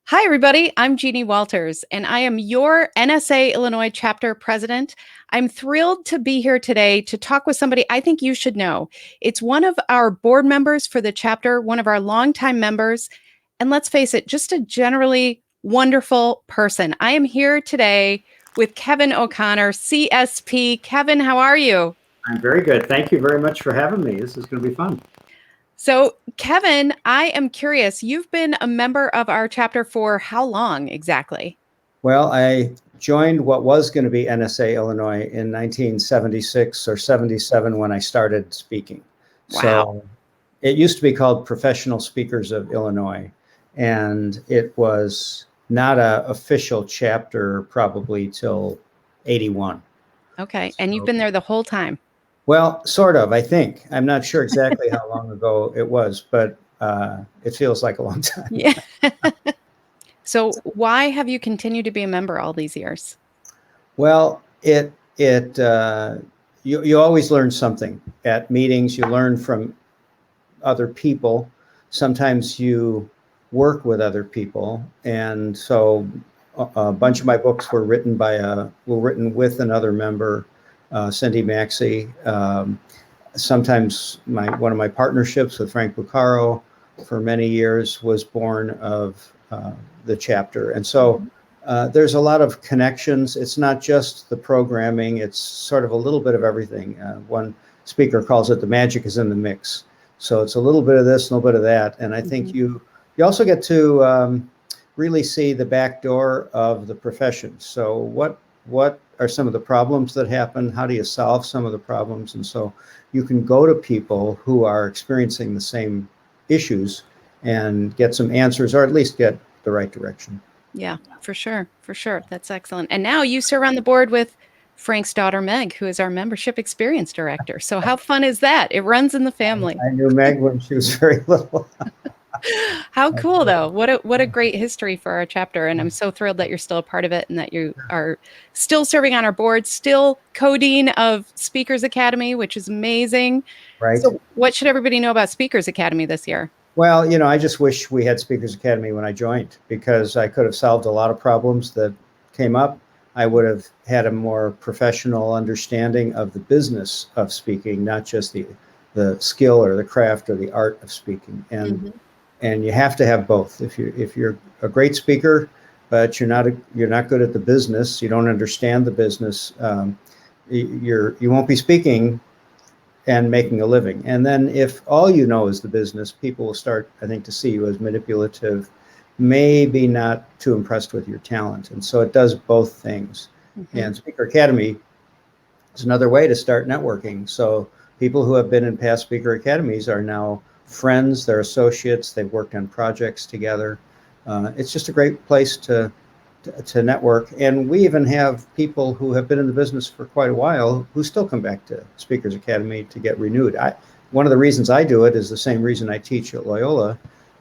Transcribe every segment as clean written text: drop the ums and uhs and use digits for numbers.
Hi, everybody. I'm Jeannie Walters, and I am your NSA Illinois chapter president. I'm thrilled to be here today to talk with somebody I think you should know. It's one of our board members for the chapter, one of our longtime members, and let's face it, just a generally wonderful person. I am here today with Kevin OConnor, CSP. Kevin, how are you? I'm very good. Thank you very much for having me. This is going to be fun. So, Kevin, I am curious. You've been a member of our chapter for how long exactly? Well, I joined what was going to be NSA Illinois in 1976 or 77 when I started speaking. Wow. So it used to be called Professional Speakers of Illinois, and it was not a official chapter probably till 81. Okay. And you've So, been there the whole time. well, sort of, I think. I'm not sure exactly how long ago it was, but it feels like a long time. Yeah. So why have you continued to be a member all these years? Well, you always learn something at meetings. You learn from other people. Sometimes you work with other people, and so a bunch of my books were written with another member, Cindy Maxey. Sometimes one of my partnerships with Frank Bucaro for many years was born of the chapter, and so. There's a lot of connections. It's not just the programming. It's sort of a little bit of everything. One speaker calls it the magic is in the mix. So it's a little bit of this, a little bit of that. And I think you also get to really see the back door of the profession. So what are some of the problems that happen? How do you solve some of the problems? And so you can go to people who are experiencing the same issues and get some answers, or at least get the right direction. Yeah, for sure. For sure. That's excellent. And now you serve on the board with Frank's daughter, Meg, who is our membership experience director. So how fun is that? It runs in the family. I knew Meg when she was very little. How cool though. What a great history for our chapter. And I'm so thrilled that you're still a part of it and that you are still serving on our board, still co-dean of Speakers Academy, which is amazing. Right. So what should everybody know about Speakers Academy this year? Well, I just wish we had Speakers Academy when I joined, because I could have solved a lot of problems that came up. I would have had a more professional understanding of the business of speaking, not just the skill or the craft or the art of speaking. And you have to have both. If you're a great speaker, but you're not good at the business, you don't understand the business, you won't be speaking and making a living. And then if all you know is the business, people will start, I think, to see you as manipulative, maybe not too impressed with your talent. And so it does both things. And Speaker Academy is another way to start networking. So people who have been in past Speaker Academies are now friends, they're associates, they've worked on projects together. It's just a great place to network. And we even have people who have been in the business for quite a while who still come back to Speakers Academy to get renewed. One of the reasons I do it is the same reason I teach at Loyola.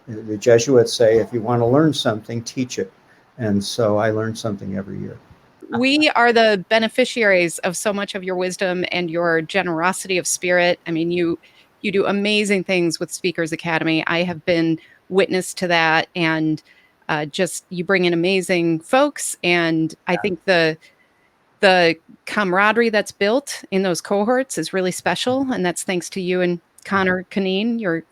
The Jesuits say, if you want to learn something, teach it. And so I learn something every year. We are the beneficiaries of so much of your wisdom and your generosity of spirit. I mean, you do amazing things with Speakers Academy. I have been witness to that, and just you bring in amazing folks. And I think the camaraderie that's built in those cohorts is really special, and that's thanks to you and Connor Canine, your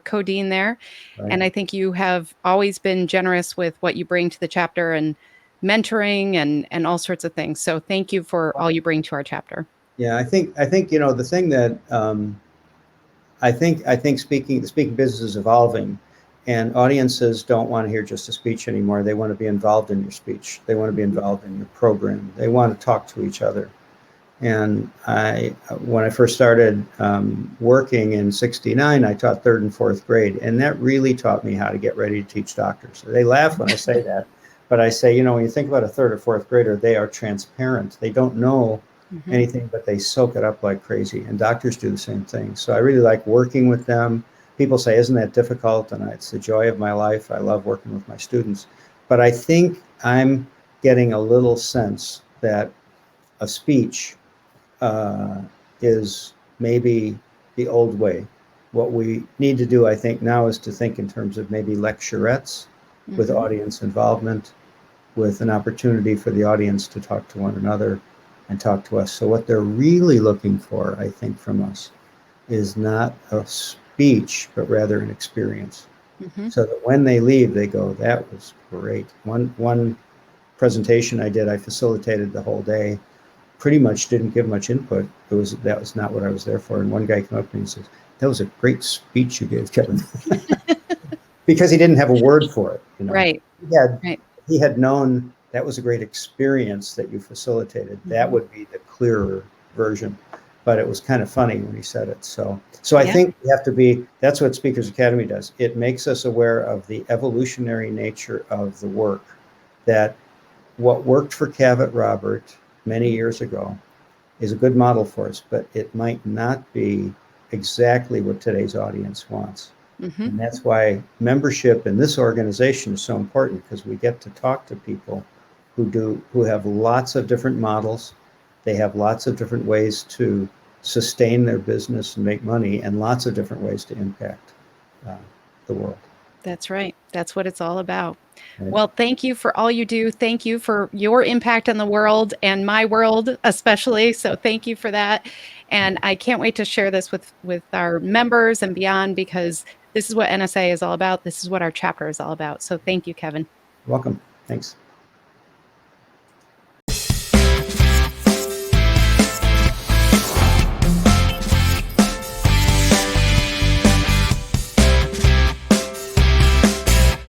co-dean there. Right. And I think you have always been generous with what you bring to the chapter and mentoring and all sorts of things. So thank you for all you bring to our chapter. Yeah, I think the thing that I think the speaking business is evolving, and audiences don't want to hear just a speech anymore. They want to be involved in your speech. They want to be involved in your program. They want to talk to each other. And when I first started working in '69, I taught third and fourth grade, and that really taught me how to get ready to teach doctors. They laugh when I say that, but I say, when you think about a third or fourth grader, they are transparent. They don't know anything, but they soak it up like crazy. And doctors do the same thing. So I really like working with them. People say, isn't that difficult? And it's the joy of my life. I love working with my students. But I think I'm getting a little sense that a speech is maybe the old way. What we need to do, I think, now is to think in terms of maybe lecturettes, with audience involvement, with an opportunity for the audience to talk to one another and talk to us. So what they're really looking for, I think, from us is not a speech, but rather an experience. So that when they leave, they go, that was great. One presentation I did, I facilitated the whole day, pretty much didn't give much input. That was not what I was there for. And one guy came up to me and says, that was a great speech you gave, Kevin. Because he didn't have a word for it. You know? Right. He had known that was a great experience that you facilitated. That would be the clearer version. But it was kind of funny when he said it. So I think we have to be, that's what Speakers Academy does. It makes us aware of the evolutionary nature of the work, that what worked for Cavett Robert many years ago is a good model for us, but it might not be exactly what today's audience wants. And that's why membership in this organization is so important, because we get to talk to people who have lots of different models. They have lots of different ways to sustain their business and make money, and lots of different ways to impact the world. That's right. That's what it's all about. Right. Well, thank you for all you do. Thank you for your impact on the world and my world especially. So thank you for that. And I can't wait to share this with our members and beyond, because this is what NSA is all about. This is what our chapter is all about. So thank you, Kevin. Welcome. Thanks.